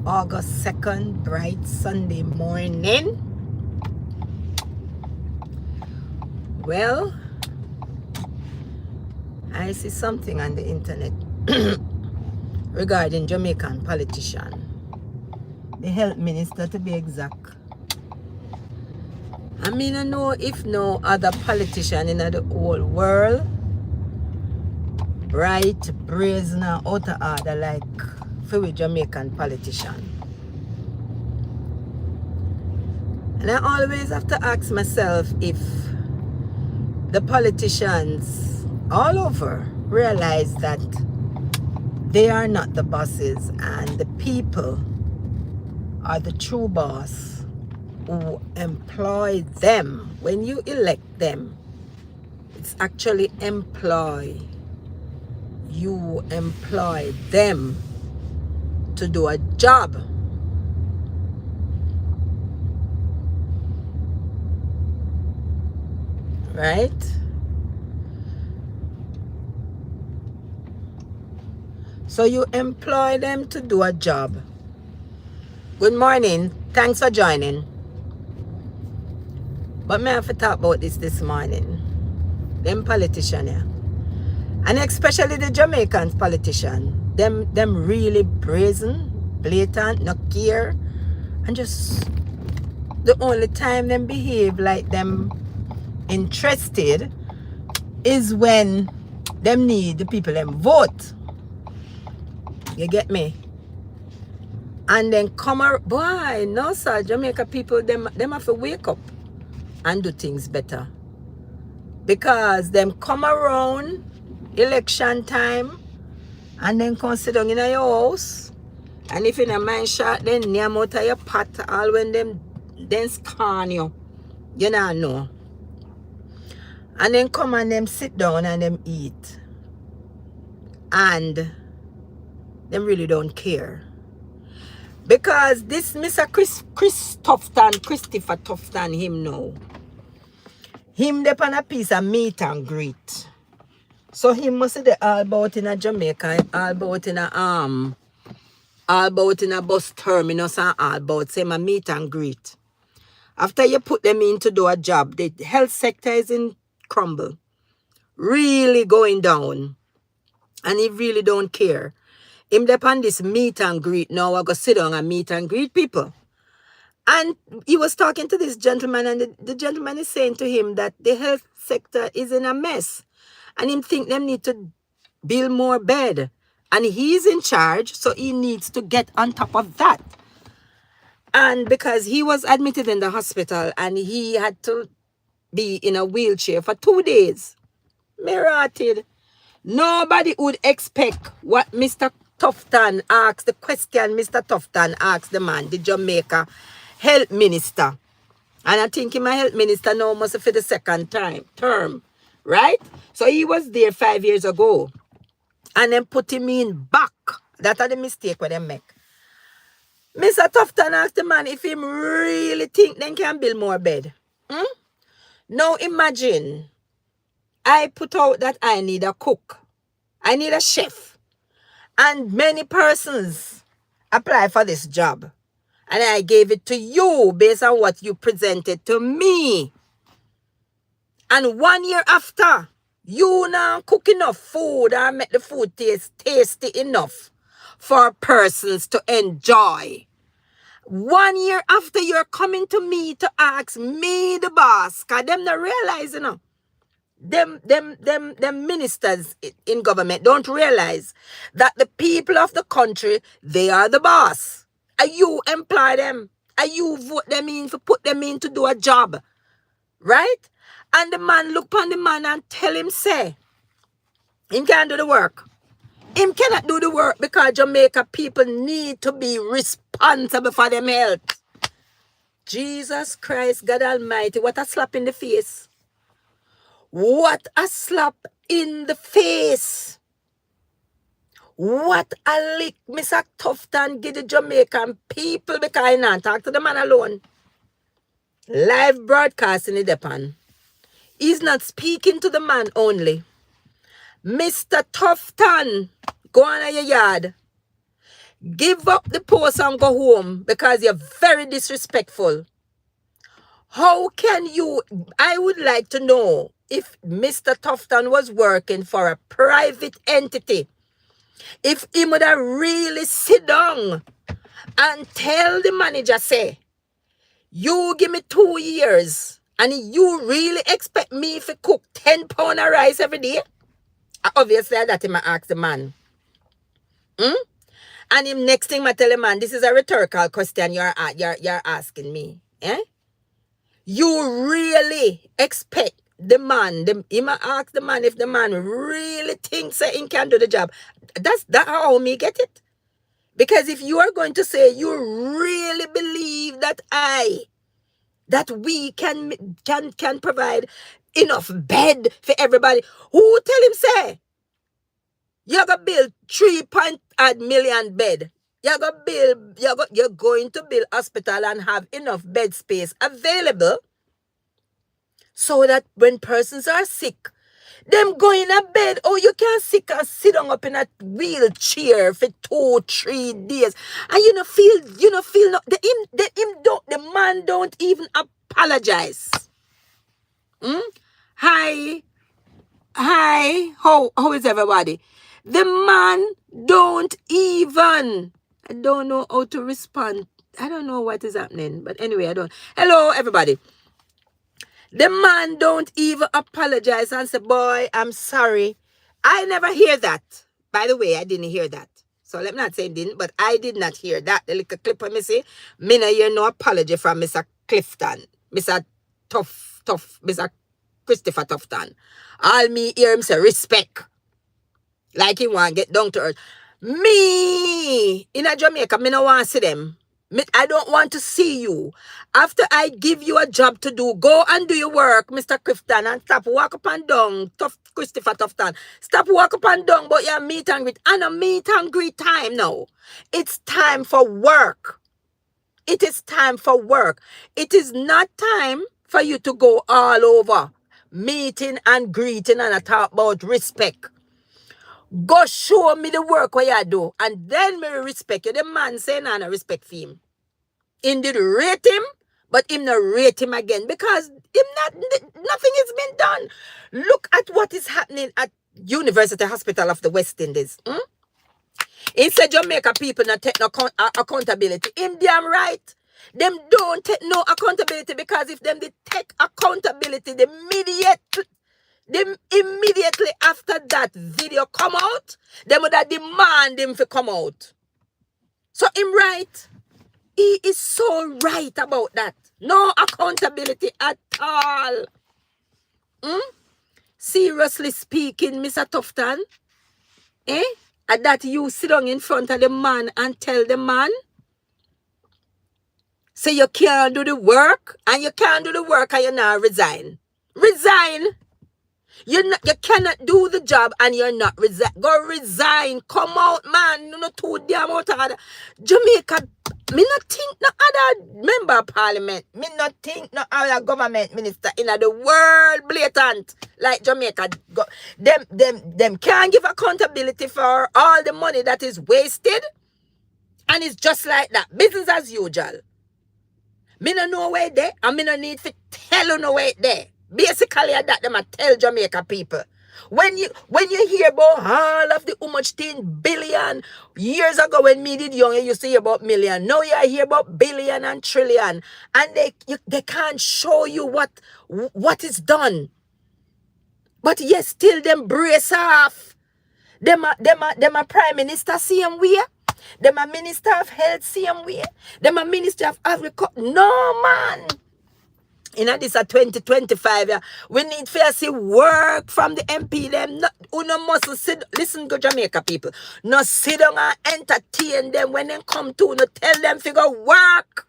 August 2nd, bright Sunday morning. Well, I see something on the internet regarding Jamaican politician, the health minister to be exact. I mean, I know if no other politician in the whole world right brazen or out of order like for a Jamaican politician. And I always have to ask myself if the politicians all over realize that they are not the bosses and the people are the true boss who employ them. When you elect them, it's actually you employ them to do a job. Right? So you employ them to do a job. Good morning. Thanks for joining. But me have to talk about this morning. Them politician here. And especially the Jamaicans politician. Them really brazen, blatant, not care. And just the only time them behave like them interested is when them need the people them vote. You get me? And then come out, boy, no sir, Jamaica people, them have to wake up and do things better. Because them come around election time and then come sit down in your house. And if in a mine shot, then name out of your pot, all when them then scan you. You know. And then come and them sit down and them eat. And them really don't care. Because this Mr. Christopher Tufton, him know. Him dey on a piece of meet and greet. So he must say all about in a Jamaica, all about in a bus terminus and all about same a meet and greet. After you put them in to do a job, the health sector is in crumble. Really going down. And he really don't care. Him depend this meet and greet. Now I go sit down and meet and greet people. And he was talking to this gentleman, and the gentleman is saying to him that the health sector is in a mess. And him think them need to build more bed. And he's in charge, so he needs to get on top of that. And because he was admitted in the hospital and he had to be in a wheelchair for 2 days. Mirated. Nobody would expect what Mr. Tufton asked, the question Mr. Tufton asked the man, the Jamaica health minister. And I think him a health minister now must have for the second term. Right? So he was there 5 years ago. And then put him in back. That's the mistake where they make. Mr. Tufton asked the man if him really think they can build more bed. Now imagine, I put out that I need a cook. I need a chef. And many persons apply for this job. And I gave it to you based on what you presented to me. And 1 year after, you now cook enough food and make the food taste tasty enough for persons to enjoy. 1 year after, you're coming to me to ask me, the boss, because them not realize, you know. Them ministers in government don't realize that the people of the country, they are the boss. And you employ them. And you vote them in, to put them in to do a job. Right? And the man look upon the man and tell him, say, him can't do the work. Him cannot do the work because Jamaica people need to be responsible for them health. Jesus Christ, God Almighty, what a slap in the face. What a slap in the face. What a lick Mr. Tufton give the Jamaican people because I not talk to the man alone. Live broadcasting in Japan. He's not speaking to the man only. Mr. Tufton, go on your yard. Give up the post and go home because you're very disrespectful. How can you? I would like to know if Mr. Tufton was working for a private entity. If he would have really sit down and tell the manager, say, you give me 2 years and you really expect me to cook 10 pounds of rice every day? Obviously, that him ask the man. And him next thing I tell the man, this is a rhetorical question you're asking me. Eh? You really expect the man, him ask the man if the man really thinks that he can do the job. That's how me get it. Because if you are going to say you really believe that we can provide enough bed for everybody, who tell him say you're gonna build 3.8 million bed? You're going to build hospital and have enough bed space available so that when persons are sick, them go in a bed. Oh, you can't sit down up in a wheelchair for 2-3 days, and you know feel no, the man don't even apologize. Hi, how is everybody? The man don't even. I don't know how to respond. I don't know what is happening, but anyway, I don't. Hello, everybody. The man don't even apologize and say, boy, I'm sorry. I never hear that. By the way, I didn't hear that. So let me not say it didn't, but I did not hear that. The little clip of me say, me no hear no apology from Mr. Clifton, Mr. Mr. Christopher Tufton. All me hear him say respect. Like he want get down to earth. Me, in a Jamaica, me no want to see them. I don't want to see you. After I give you a job to do, go and do your work, Mr. Clifton, and stop walk up and down, Christopher Tufton. Stop walk up and down, but you're meet and greet. And a meet and greet time now. It's time for work. It is time for work. It is not time for you to go all over meeting and greeting and talk about respect. Go show me the work what you do, and then me respect you. The man saying I no respect for him. Him did rate him, but him not rate him again because nothing has been done. Look at what is happening at University Hospital of the West Indies. Instead Jamaica people not take no accountability. Him damn right. Them don't take no accountability because if them they take accountability, immediately after that video come out, them would have demand him to come out. So him right. He is so right about that. No accountability at all. Seriously speaking, Mr. Tufton, and that you sit down in front of the man and tell the man, say you can't do the work, and you can't do the work and you now resign. Resign. You cannot do the job and you're not resign. Go resign. Come out, man. You know, too damn out of Jamaica. Me not think no other member of parliament. Me not think no other government minister in the world blatant like Jamaica. Them can't give accountability for all the money that is wasted. And it's just like that. Business as usual. Me no know where there, and me no need to tell you no where there. Basically, that them a tell Jamaica people. When you hear about all of the much 10 billion years ago when me did young, you used to hear about million. Now you hear about billion and trillion, and they can't show you what is done. But yes, still them brace off. Them a prime minister same way. Them a minister of health same way. Them a minister of agriculture. No man. In this 2025, we need to see work from the MP. Them no must sit. Listen to Jamaica people. No sit down and entertain them when they come to. No tell them to go work.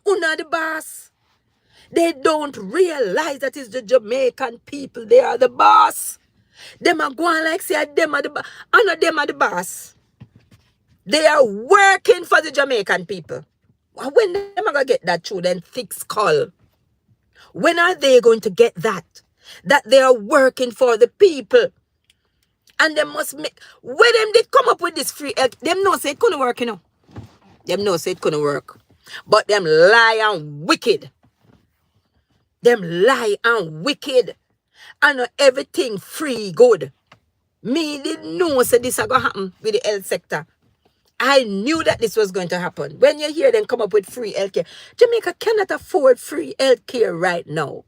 Una the boss. They don't realize that it's the Jamaican people. They are the boss. Them are going like say them are the boss. I know them are the boss. They are working for the Jamaican people. When them are going to get that through, then thick skull. When are they going to get that? That they are working for the people. And they must make, when them did come up with this free health, them know say it couldn't work, you know. Them know say it couldn't work. But them lie and wicked. Them lie and wicked. And everything free good. Me didn't know say this is going to happen with the health sector. I knew that this was going to happen. When you hear them come up with free healthcare, Jamaica cannot afford free healthcare right now.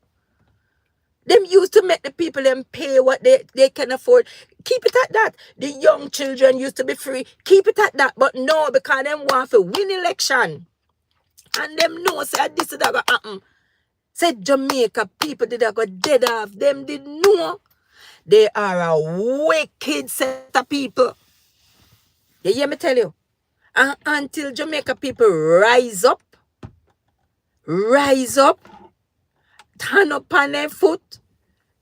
Them used to make the people them pay what they can afford. Keep it at that. The young children used to be free. Keep it at that. But no, because them want to win election. And them know say this is going to happen. Say Jamaica people did go dead off. Them did know. They are a wicked set of people. You hear me tell you? And until Jamaica people rise up, turn up on their foot,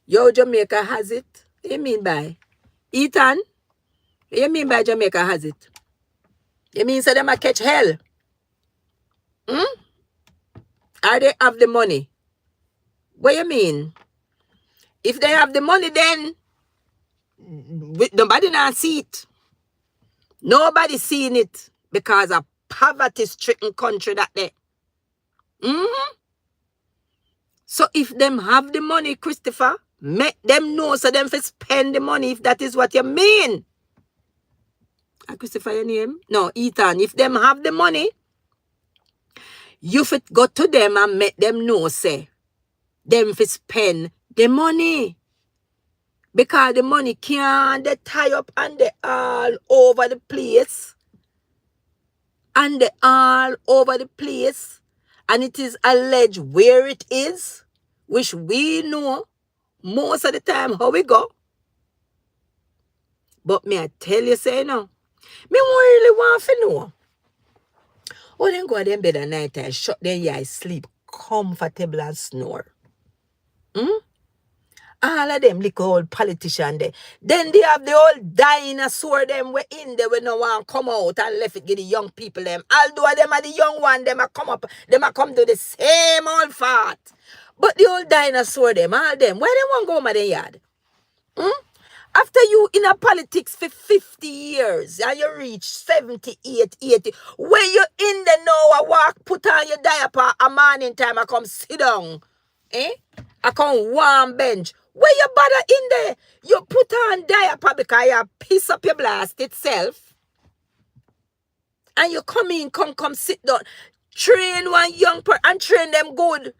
yo, Jamaica has it. What you mean by? Ethan? What you mean by Jamaica has it? You mean so them a catch hell? Or they have the money? What you mean? If they have the money, then nobody not see it. Nobody seeing it because of poverty-stricken country that they. So if them have the money, Christopher, make them know so them for spend the money if that is what you mean. Christopher, your name? No, Ethan. If them have the money, you fit go to them and make them know, say, them for spend the money. Because the money can't they tie up and they all over the place. And they all over the place. And it is alleged where it is, which we know most of the time how we go. But me I tell you, say no. Me really want to know. Oh, then go to them bed at night and shut their eyes, sleep comfortable and snore. All of them little old politicians there. Then they have the old dinosaur them we in there when no one come out and left it give the young people them. Although them are the young one, them a come up, them a come to the same old fart. But the old dinosaur them, all them, where they want to go over the yard? After you in a politics for 50 years and you reach 78, 80, when you in the now, I walk, put on your diaper, a morning time, I come sit down. I come warm bench. Where you bother in there? You put on diaper because you piss up your blast itself. And you come in, come sit down. Train one young person and train them good.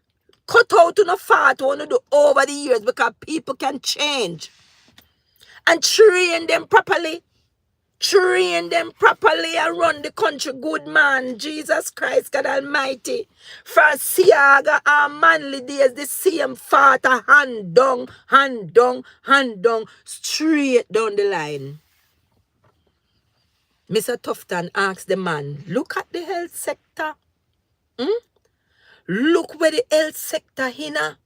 Cut out to no fat one to do over the years because people can change. And train them properly. Train them properly and run the country good, man. Jesus Christ, God Almighty. From Siaga and Manly days, the same fat, hand down, straight down the line. Mr. Tufton asked the man, look at the health sector. Look where the health sector hinna.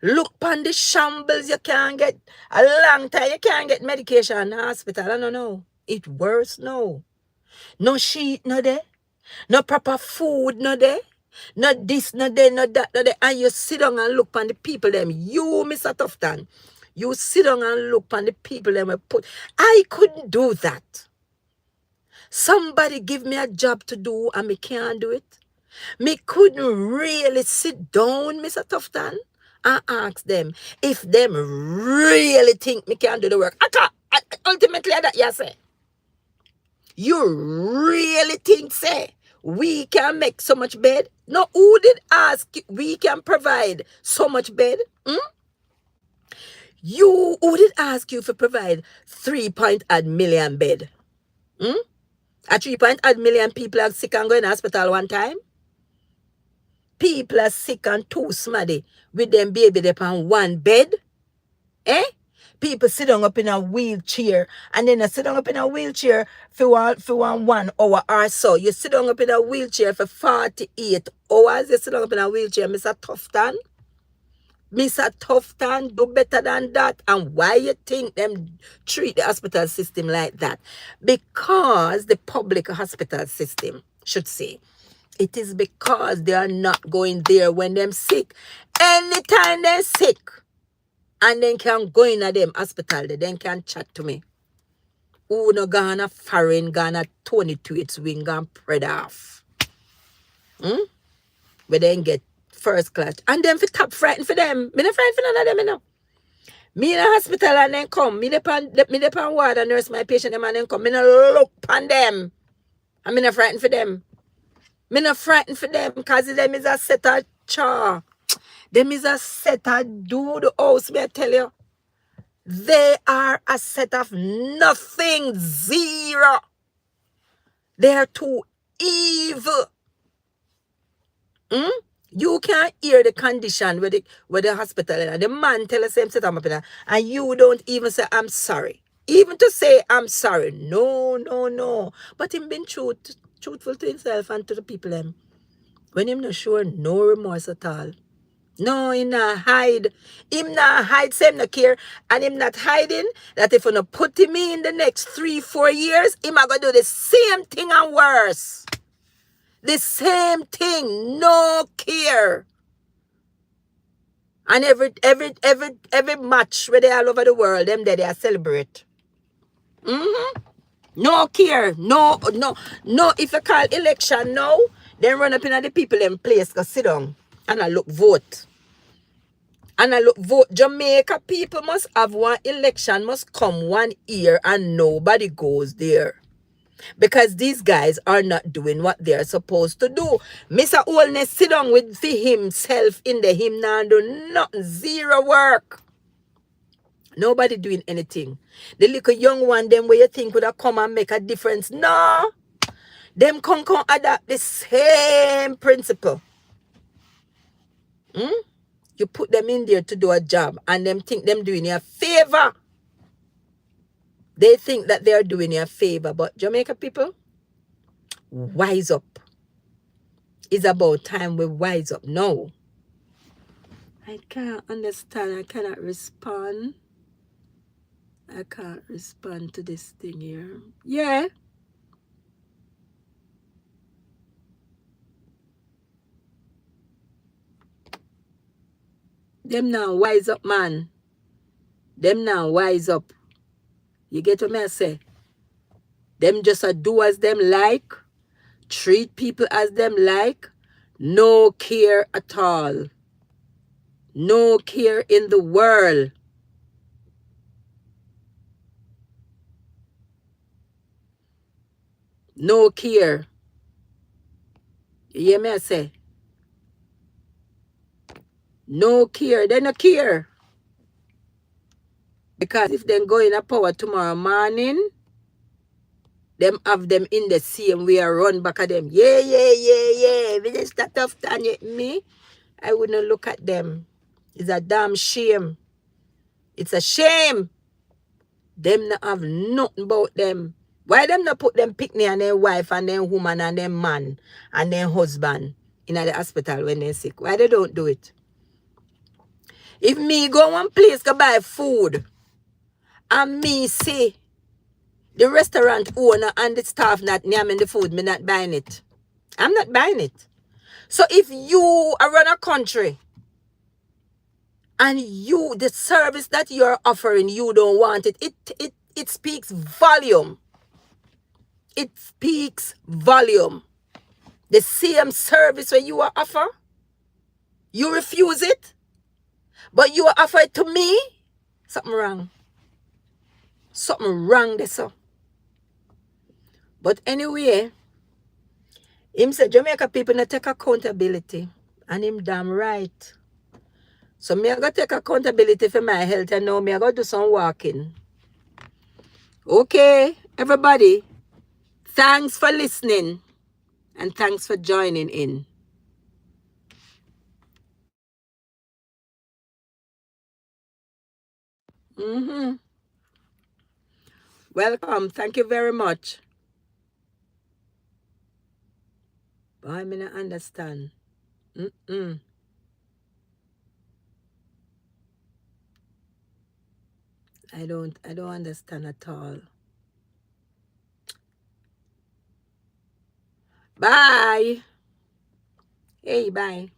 Look on the shambles, you can't get a long time, you can't get medication in the hospital. I don't know. It worse now. No sheet, no there. No proper food, no there. No this, no there, no that, no there. And you sit down and look on the people them. You, Mr. Tufton, you sit down and look on the people them. I couldn't do that. Somebody give me a job to do and me can't do it. Me couldn't really sit down, Mr. Tufton, and ask them if them really think me can do the work. Ultimately, that you say. You really think, say, we can make so much bed? No, who did ask we can provide so much bed? Who did ask you to provide 3.8 million bed? A 3.8 million people are sick and going to hospital one time? People are sick and too smaddy with them baby they on one bed. People sit down up in a wheelchair and then they sit down up in a wheelchair for 1 hour or so. You sit down up in a wheelchair for 48 hours. You sit down up in a wheelchair, Mr. Tufton. Mr. Tufton, do better than that. And why you think them treat the hospital system like that? Because the public hospital system should say, it is because they are not going there when they're sick. Anytime they're sick, And then can go in at them hospital. They then can chat to me. Who no gonna foreign, gonna turn it to its wing and spread off. Where then get first class. And then for top frightened for them. Me not frightened for none of them, you know. Me in a hospital and then come. Me depend ward and nurse my patient them and then come. Me no look on them. And me not frightened for them. Me not frightened for them because them is a set of char. Them is a set of do the house, me I tell you. They are a set of nothing, zero. They are too evil. You can't hear the condition where the hospital and the man tell the same set up and you don't even say I'm sorry. Even to say I'm sorry. No. But him been truthful to himself and to the people them. When him not sure, no remorse at all. No, him not hide. Him not hide, same not care. And him not hiding that if you not put him in the next 3-4 years, him a gonna do the same thing and worse. The same thing, no care. And every match where they all over the world, them there they are celebrate. No care, no. If you call election now, then run up in the people in place, go sit down and I look vote. And I look vote. Jamaica people must have one election, must come one year and nobody goes there. Because these guys are not doing what they're supposed to do. Mr. Oldness sit down with himself in the him now and do nothing. Zero work. Nobody doing anything. The little young one, them where you think would have come and make a difference. No. Them come adapt the same principle. You put them in there to do a job and them think them doing you a favor. They think that they are doing you a favor. But Jamaica people, wise up. It's about time we wise up. No. I can't understand. I cannot respond. I can't respond to this thing here. Yeah. Them now wise up, man. Them now wise up. You get what I say? Them just do as them like. Treat people as them like. No care at all. No care in the world. No care. You hear me I say? No care. They no care. Because if them go in a power tomorrow morning, them have them in the same way run back at them. Yeah. We just start Tufton me. I wouldn't look at them. It's a damn shame. It's a shame. Them not have nothing about them. Why them not put them picnic and their wife and their woman and their man and their husband in the hospital when they're sick? Why they don't do it? If me go one place go buy food and me see the restaurant owner and the staff not nyamming the food, me not buying it. I'm not buying it. So if you are run a country and you, the service that you're offering, you don't want it, it speaks volume. It speaks volume. The same service where you are offer, you refuse it, but you offer it to me, something wrong. Something wrong there, so. But anyway, him said Jamaica people not take accountability. And him damn right. So me I gotta take accountability for my health and now me I gotta do some walking. Okay, everybody. Thanks for listening. And thanks for joining in. Welcome. Thank you very much. But I may not understand. I don't understand at all. Bye. Hey, bye.